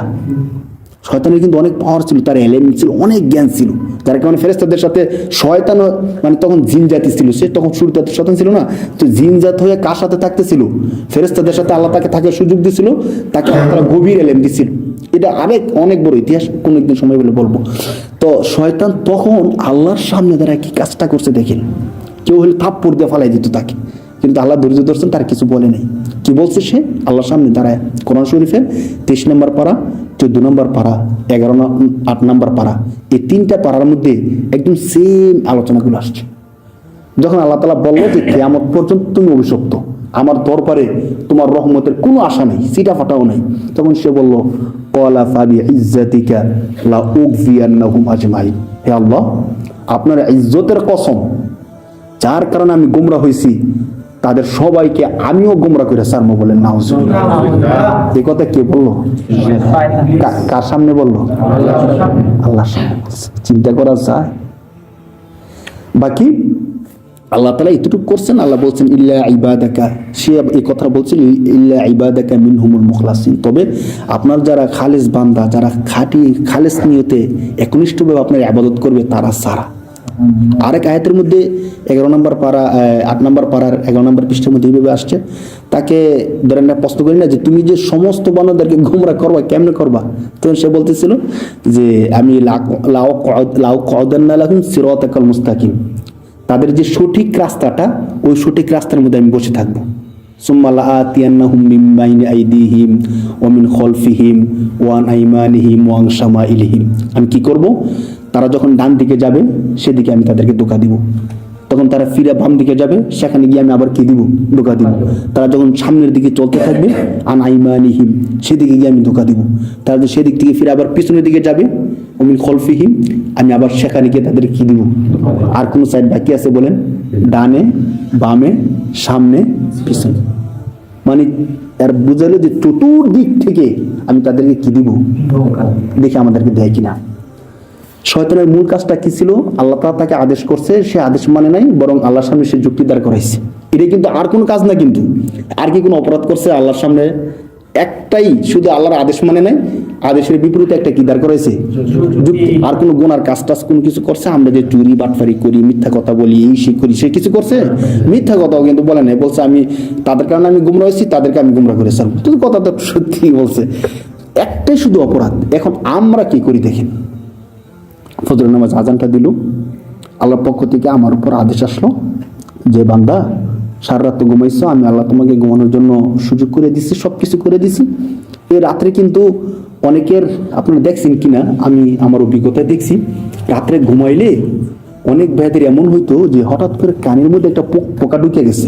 শয়তানের কিন্তু অনেক পাওয়ার ছিল, তার এলিমেন্ট ছিল, অনেক জ্ঞান ছিল, যার কারণে ফেরেশতাদের সাথে শয়তান, মানে তখন জিন জাতি ছিল, সে তখন শুরুতে শয়তান ছিল না, তো জিন জাত হয়ে কার সাথে থাকতেছিল, ফেরেশতাদের সাথে আল্লাহ তাকে থাকার সুযোগ দিয়েছিল, তাকে আল্লাহ গভীর এলেম দিছিল। এটা অনেক বড় ইতিহাস, কোনো একদিন সময় বলে বলবো। তো শয়তান তখন আল্লাহর সামনে দাঁড়ায় কি কাজটা করছে দেখেন, কেউ হলে থাপ্পড় দিয়ে ফালাই দিত তাকে, কিন্তু আল্লাহ ধৈর্য ধরছেন, তার কিছু বলে নাই। কি বলছে সে আল্লাহর সামনে দাঁড়ায়, কোরআন শরীফের 23 নম্বর পারা, 14 নম্বর পারা, 8 নম্বর পারা, এই 3টা পারার মধ্যে একদম সেম আলোচনাগুলো আসছে। যখন আল্লাহ তাআলা বলল যে কিয়ামত পর্যন্ত তুমি অভিশপ্ত, আমার দরবারে তোমার রহমতের কোনো আশা নেই, সিটা ফাটাও নেই, তখন সে বলল ক্বালা ফাবি ইজ্জাতিকা লা উগফিয়ান্নাহুম আজমাইন, হে আল্লাহ আপনার ইজ্জতের কসম, যার কারণে আমি গোমরা হয়েছি তাদের সবাইকে আমিও গোমরা করে সারমো, বলেন নাউজুবিল্লাহ। এই কথা কে বললো, কার সামনে বললো, আল্লাহর সামনে। চিন্তা করা যায়। বাকি আল্লাহ তাআলা এতটুকু করছেন, আল্লাহ বলছেন ইল্লা ইবাদাকা, সে এই কথা বলছেন ইল্লা ইবাদাকা মিনহুমুল মুখলাসিন, তবে আপনার যারা খালেস বান্দা, যারা খালেস নিয়তে একনিষ্ঠভাবে আপনার ইবাদত করবে তারা সারা। আরেক আয়াতের মধ্যে 11 নম্বর পারা, 8 নম্বর পারার 11 নম্বর পৃষ্ঠার মধ্যে এইভাবে আসছে, তাকে ধরেন না প্রশ্ন করি না যে তুমি যে সমস্ত বান্দাদেরকে গোমরা করবা, কেমনে করবা, তখন সে বলতেছিল যে আমি লাউ কওদান্না লাহুম সিরাতাকাল মুস্তাকিম, তাদের যে সঠিক রাস্তাটা, ওই সঠিক রাস্তার মধ্যে আমি বসে থাকবো। সুম্মা লাআতিয়ান্নাহুম মিন বাইনি আইদিহিম ওয়া মিন খালফিহিম ওয়া আন আইমানিহিম ওয়া আন শামাইলিহিম, আমি কি করব, তারা যখন ডান দিকে যাবে সেদিকে আমি তাদেরকে ধোঁকা দিব, তখন তারা ফিরে বাম দিকে যাবে, সেখানে গিয়ে আমি আবার কি দিব, ধোঁকা দিব। তারা যখন সামনের দিকে চলতে থাকবে আন আইমানিহিম, সেদিকে গিয়ে আমি ধোঁকা দিব। তারা যদি সেদিক থেকে ফিরে আবার পিছনের দিকে যাবে ওমিন খলফিহিম, আমি আবার সেখানে গিয়ে তাদের কি দিব। আর কোন সাইড বাকি আছে বলেন, ডানে বামে সামনে পিছনে, মানে এর বুঝালো যে চতুর্দিক থেকে আমি তাদেরকে কি দিব, দেখে আমাদেরকে দেয় কিনা। শয়তানের মূল কাজটা কি ছিল, আল্লাহ তাআলা তাকে আদেশ করছে, সে আদেশ মানে নাই, বরং আল্লাহর সামনে সে যুক্তি দাঁড় করাইছে। এটা কিন্তু আর কোনো কাজ না, কিন্তু আর কি কোনো অপরাধ করছে আল্লাহর সামনে, একটাই শুধু আল্লাহর আদেশ মানে নাই, আদেশের বিপরীতে একটা কি দাঁড় করাইছে, যুক্তি। আর কোনো গুনার কাজ টাজ কোনো কিছু করছে, আমরা যে চুরি বাটফারি করি, মিথ্যা কথা বলি, এই সে করি, সে কিছু করছে, মিথ্যা কথাও কিন্তু বলে নাই, বলছে আমি তাদের কারণে আমি গুমরা হয়েছি, তাদেরকে আমি গুমরা করে সারব, কিন্তু কথাটা সত্যি বলছে, একটাই শুধু অপরাধ। এখন আমরা কি করি দেখেন, ফজরের নামাজ আজানটা দিল, আল্লাহর পক্ষ থেকে আমার উপর আদেশ আসলো যে বান্দা সারা রাত ঘুমাইছো, আমি আল্লাহ তোমাকে ঘুমানোর জন্য সুযোগ করে দিচ্ছি, সবকিছু করে দিছি। এই রাত্রে কিন্তু অনেকের, আপনারা দেখছেন কিনা, আমি আমার অভিজ্ঞতায় দেখছি, রাত্রে ঘুমাইলে অনেক ভাইদের এমন হইতো যে হঠাৎ করে কানের মধ্যে একটা পোকা ঢুকে গেছে।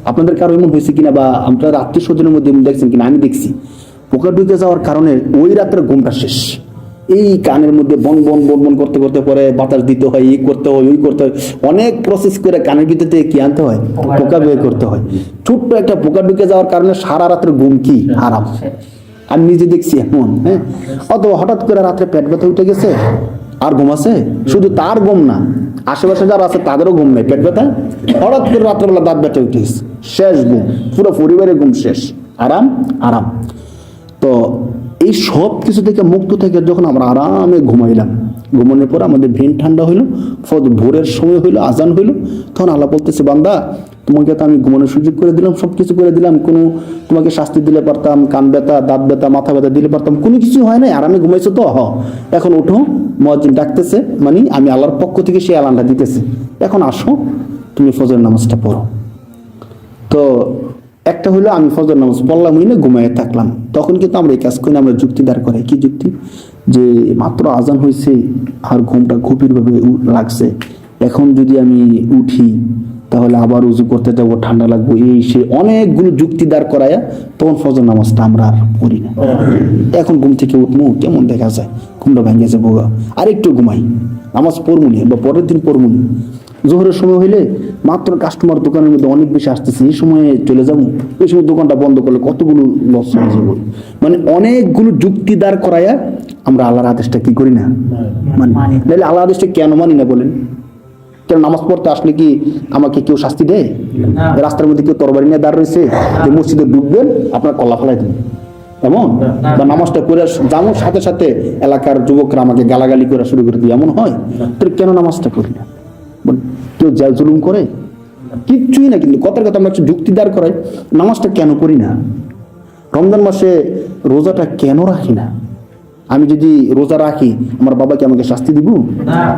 আপনাদের কারো এমন হয়েছে কিনা, বা আপনার আত্মীয় স্বজনের মধ্যে দেখছেন কিনা, আমি দেখছি পোকা ঢুকে যাওয়ার কারণে ওই রাত্রে ঘুমটা শেষ। এই কানের মধ্যে বন বন বন বন করতে করতে পরে বাতাস দিতে হয়, এই করতে হয়, ওই করতে হয়, অনেক প্রসেস করে কানের ভিতর থেকে কি আনতে হয়, পোকা বের করতে হয়। ছোট্ট একটা পোকা ঢুকে যাওয়ার কারণে সারা রাত্রে ঘুম কি হারাম। আমি নিজে দেখছি এমন, হ্যাঁ। অথবা হঠাৎ করে রাত্রে পেট ব্যথা উঠে গেছে, আর ঘুম আছে, শুধু তার ঘুম না, আশেপাশে যারা আছে তাদেরও ঘুম নেই, পেট ব্যথা, হঠাৎ করে রাত্রেবেলা দাঁত ব্যথা উঠে গেছে, শেষ ঘুম, পুরো পরিবারের ঘুম শেষ, আরাম আরাম। তো এই সব কিছু থেকে মুক্ত থেকে যখন আমরা আরামে ঘুমাইলাম, ঘুমানোর পর আমাদের ব্রেন ঠান্ডা হইলো, ভোরের সময় হইলো, আজান হইলো, তখন আল্লাহ বলতেছে বান্দা তোমাকে তো আমি ঘুমানোর সুযোগ করে দিলাম, সব কিছু করে দিলাম, কোনো তোমাকে শাস্তি দিলে পারতাম, কান ব্যথা, দাঁত ব্যথা, মাথা ব্যথা দিলে পারতাম, কোনো কিছু হয় নাই, আরামে ঘুমাইছো তো, এখন উঠো, মুয়াজ্জিন ডাকতেছে, মানে আমি আল্লাহর পক্ষ থেকে সেই আলানটা দিতেছি, এখন আসো তুমি ফজরের নামাজটা পড়ো। তো একটা হলো আমি ফজর নামাজ পড়লাম, না ঘুমাইয়ে থাকলাম, তখন কিন্তু আমরা এই কাজ করি, আমরা যুক্তি দাঁড় করাই। কি যুক্তি, যে মাত্র আজান হয়েছে আর ঘুমটা গভীরভাবে লাগছে, এখন যদি আমি উঠি তাহলে আবার উজু করতে যাবো, ঠান্ডা লাগবে, এই সে অনেকগুলো যুক্তি দাঁড় করায়া তখন ফজর নামাজটা আমরা আর পড়ি না। এখন ঘুম থেকে উঠবো, কেমন দেখা যায়, ঘুমটা ভেঙে যাবো, আর একটু ঘুমাই, নামাজ পড়মুনি বা পরের দিন পড়মুনি। জোহরের সময় হইলে মাত্র কাস্টমার দোকানের মধ্যে অনেক বেশি আসতেছে, এই সময়ে চলে যাবো, এই সময় দোকানটা বন্ধ করলে কতগুলো লস হয়ে যাবো। মানে অনেকগুলো যুক্তি দাঁড় করায়া আমরা আল্লাহর আদেশটা কি করি না, মানে নাহলে আল্লাহর আদেশটা কেন মানি না বলেন? কেন নামাজ পড়তে আসলে কি আমাকে কেউ শাস্তি দেয়? রাস্তার মধ্যে কেউ তরবারি নিয়ে দাঁড় রয়েছে যে মসজিদে ঢুকবেন আপনার কল্লা ফেলাই দেন এমন? বা নামাজটা করে যাওয়ার সাথে সাথে এলাকার যুবকরা আমাকে গালাগালি করা শুরু করে দিয়ে এমন হয়? তো কেন নামাজটা করি না? কেউ জাল জুলুম করে? কিচ্ছুই না। কিন্তু কথার কথা আমরা একটা যুক্তি দাঁড় করাই, নামাজটা কেন করি না? রমজান মাসে রোজাটা কেন রাখি না? আমি যদি রোজা রাখি আমার বাবাকে আমাকে শাস্তি দিব?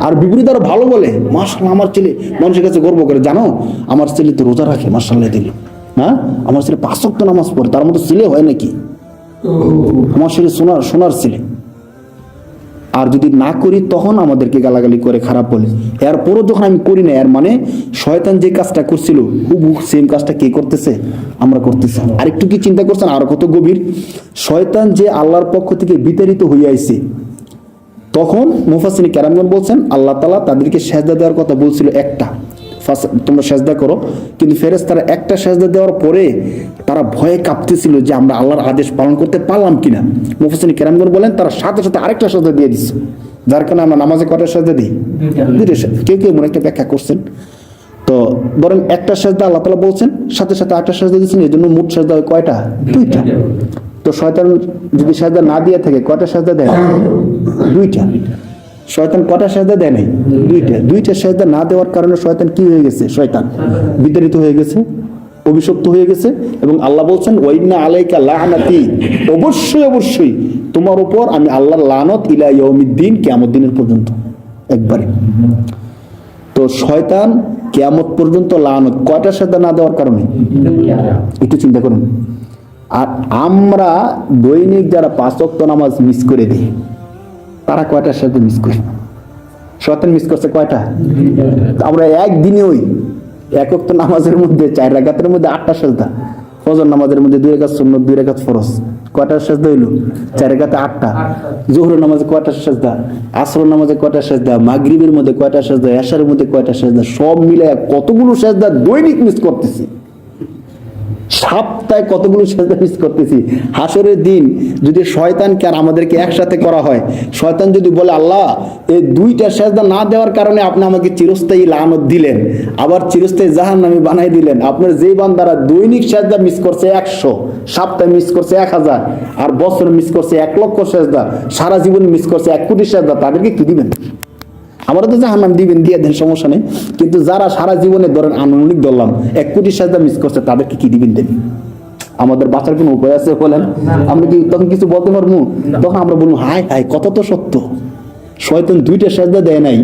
আর বিপরীত আরো ভালো বলে, মাশাআল্লাহ আমার ছেলে, মানুষের কাছে গর্ব করে, জানো আমার ছেলে তো রোজা রাখে, মাশাআল্লাহ দিল, হ্যাঁ আমার ছেলে 5 ওয়াক্ত নামাজ পড়ে, তার মতো ছেলে হয় নাকি? আমার ছেলে সোনার ছেলে। আর যদি না করি তখন আমাদেরকে গালাগালি করে, খারাপ বলে। এরপরও যখন আমি করি না, এর মানে শয়তান যে কাজটা করছিল হুবহু সেম কাজটা কে করতেছে? আমরা করতেছি। আর একটু কি চিন্তা করছেন আর কত গভীর? শয়তান যে আল্লাহর পক্ষ থেকে বিতাড়িত হয়ে আইছে, তখন মুফাসসিরিন কেরামগণ বলছেন আল্লাহ তাআলা তাদেরকে সেজদা দেওয়ার কথা বলছিল একটা, তোমরা সেজদা করো, কিন্তু ফেরেশতারা একটা সেজদা দেওয়ার পরে তারা ভয়ে কাঁপতেছিল যে আমরা আল্লাহর আদেশ পালন করতে পারলাম কিনা। মুফাসসিরিন কেরামগণ বলেন তারা সাথে সাথে আরেকটা সেজদা দিয়ে দিচ্ছে, যার কারণে আমরা নামাজে কয়টা সেজদা দিই? দুইটা সেজদা। কেউ মনে একটা ব্যাখ্যা করছেন, তো বরং একটা সেজদা আল্লাহ তাআলা বলছেন, সাথে সাথে একটা সেজদা দিয়েছেন, এই জন্য মোট সেজদা কয়টা? দুইটা। তো শয়তান যদি সেজদা না দিয়ে থাকে কয়টা সেজদা দেয়? দুইটা। শয়তান কয়টা সেজদা দেয় নাই? দুইটা সেজদা না দেওয়ার কারণে শয়তান কি হয়ে গেছে? শয়তান বিতাড়িত হয়ে গেছে, অভিশপ্ত হয়ে গেছে। এবং আল্লাহ বলছেন ওয়াইন্না আলাইকা লাআনাতি, অবশ্যই তোমার উপর আমি আল্লাহর লানত ইলা ইয়াউমিদ্দিন, কিয়ামত দিনের পর্যন্ত, একবারে। তো শয়তান কিয়ামত পর্যন্ত লানত, কয়টা সেজদা না দেওয়ার কারণে? একটু চিন্তা করুন। আর আমরা দৈনিক যারা 5 ওয়াক্ত নামাজ মিস করে দিই, তারা কয়টা সেজদা মিস করে? শয়তান মিস করছে কয়টা? আমরা একদিনে ওই 1 ওয়াক্ত নামাজের মধ্যে 4 রাকাতের মধ্যে 8টা সেজদা, ফজর নামাজের মধ্যে 2 রাকাত সুন্নাত 2 রাকাত ফরজ, কয়টা সেজদা হইলো? 4 রাকাতে 8টা। যোহরের নামাজে কয়টা সেজদা? আসরের নামাজে কয়টা সেজদা? মাগরিবের মধ্যে কয়টা সেজদা? এশারের মধ্যে কয়টা সেজদা? সব মিলে কতগুলো সেজদা দৈনিক মিস করতেছি, সপ্তাহে কতগুলো সেজদা মিস করতেছি। হাসরের দিন যদি শয়তানকে আর আমাদেরকে একসাথে করা হয়, শয়তান যদি বলে আল্লাহ এই 2টা সেজদা না দেওয়ার কারণে আপনি আমাকে চিরস্থায়ী লানত দিলেন, আবার চিরস্থায়ী জাহান্নামী বানাই দিলেন, আপনার যে বান্দারা দৈনিক সেজদা মিস করছে 100, সপ্তাহে মিস করছে 1000, আর বছর মিস করছে 1 লক্ষ সেজদা, সারা জীবন মিস করছে 1 কোটি সেজদা, তাদেরকে কি দিবেন? আমরা তো জাহান্নাম দিবেন, দিয়ে দেন, সমস্যা নেই। কিন্তু যারা সারা জীবনে ধরেন আনুমানিক ধরলাম 1 কোটি সেজদা মিস করছে, তাদেরকে কি দিবেন? দেন। আমাদের বাঁচার কোনো উপায় আছে বলেন? আমরা কি তখন কিছু বলতে পারবো? তখন আমরা বলবো হায় হায়, কথা তো সত্য, শয়তান 2টা সেজদা দেয় নাই,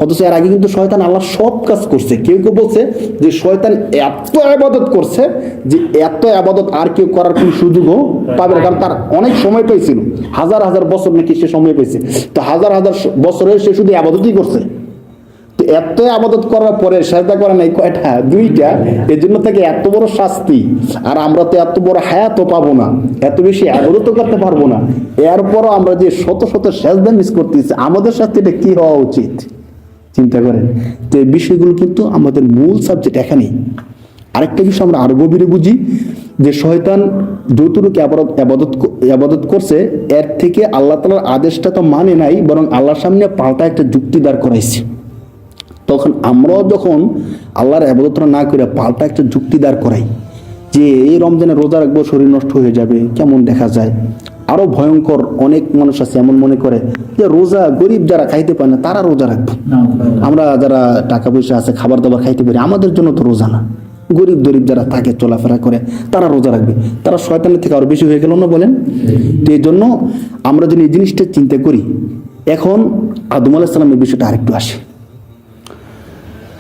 অথচ এর আগে কিন্তু শয়তান আল্লাহ সব কাজ করছে। কেউ কেউ বলছে যে শয়তান এত ইবাদত করছে যে এত ইবাদত আর কেউ করার কোনো সুযোগও পাবে না, কারণ তার অনেক সময় পেয়েছিল, হাজার হাজার বছর নাকি সে সময় পেয়েছে। তো হাজার হাজার বছরে সে শুধু ইবাদতই করছে। তো এত ইবাদত করার পরে সেজদা করে নাই কয়টা? 2টা। এর জন্য তাকে এত বড় শাস্তি। আর আমরা তো এত বড় হায়াতও পাবো না, এত বেশি ইবাদত করতে পারবো না, এরপরও আমরা যে শত শত সেজদা মিস করতেছি, আমাদের সাথে এটা কি হওয়া উচিত? চিন্তা করেন। তো এই বিষয়গুলো কিন্তু আমাদের মূল সাবজেক্ট এখানেই। আরেকটা বিষয় আমরা আরো গভীরে বুঝি যে শয়তান যতটুকু ইবাদত করছে, এর থেকে আল্লাহ তাআলার আদেশটা তো মানে নাই, বরং আল্লাহর সামনে পাল্টা একটা যুক্তি দাঁড় করাইছে। তখন আমরাও যখন আল্লাহর ইবাদতটা না করে পাল্টা একটা যুক্তি দাঁড় করাই যে এই রমজানে রোজা রাখবো, শরীর নষ্ট হয়ে যাবে, কেমন দেখা যায়। আরো ভয়ঙ্কর অনেক মানুষ আছে এমন মনে করে যে রোজা গরিব যারা খাইতে পারে না তারা রোজা রাখবে, আমরা যারা টাকা পয়সা আছে খাবার দাবার খাইতে পারি আমাদের জন্য তো রোজা না, গরিব দরিব যারা থাকে চলাফেরা করে তারা রোজা রাখবে। তারা শয়তানের থেকে আরো বেশি হয়ে গেল না বলেন? তো এই জন্য আমরা যদি এই জিনিসটা চিন্তা করি, এখন আদম আলাইহিস সালামের বিষয়টা আরেকটু আসে।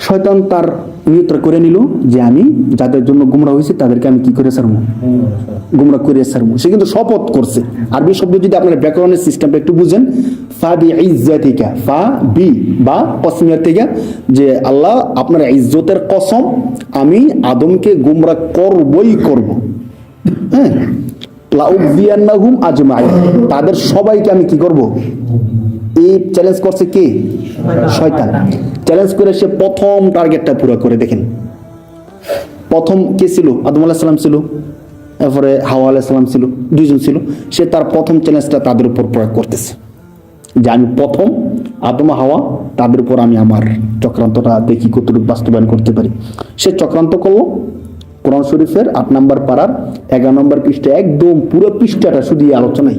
শয়তান তার নিয়ন্ত্রণ করে নিল যে আমি যাদের জন্য গুমরা হয়েছে তাদেরকে আমি কি করে ছাড়বো, গুমরা করে ছাড়বো। সে কিন্তু শপথ করছে। আরবি শব্দ যদি আপনারা ব্যাকরণের সিস্টেমটা একটু বুঝেন, ফা বি ইজ্জাতিকা, ফা বি বা কসমিয়ার থেকে, যে আল্লাহ আপনার ইজ্জতের কসম আমি আদমকে গুমরা করবই করব। হ্যাঁ, লাউযিয়ান্নাহুম আজমাইন, তাদের সবাইকে আমি কি করব। এই চ্যালেঞ্জ করছে কে? শয়তান। চ্যালেঞ্জ করে সে প্রথম টার্গেটটা পুরো করে। দেখেন প্রথম কে ছিল? আদম আলাইহিস সালাম ছিল, এরপরে হাওয়া আলাইহিস সালাম ছিল, দুইজন ছিল। সে তার প্রথম চ্যালেঞ্জটা তাদের উপর প্রয়োগ করতেছে যে আমি প্রথম আদম হাওয়া, তাদের উপর আমি আমার চক্রান্তটা দেখি কতটুকু বাস্তবায়ন করতে পারি। সে চক্রান্ত করলো। কোরআন শরীফের 8 নম্বর পারার 11 নম্বর পৃষ্ঠা, একদম পুরো পৃষ্ঠাটা শুধু এই আলোচনাই।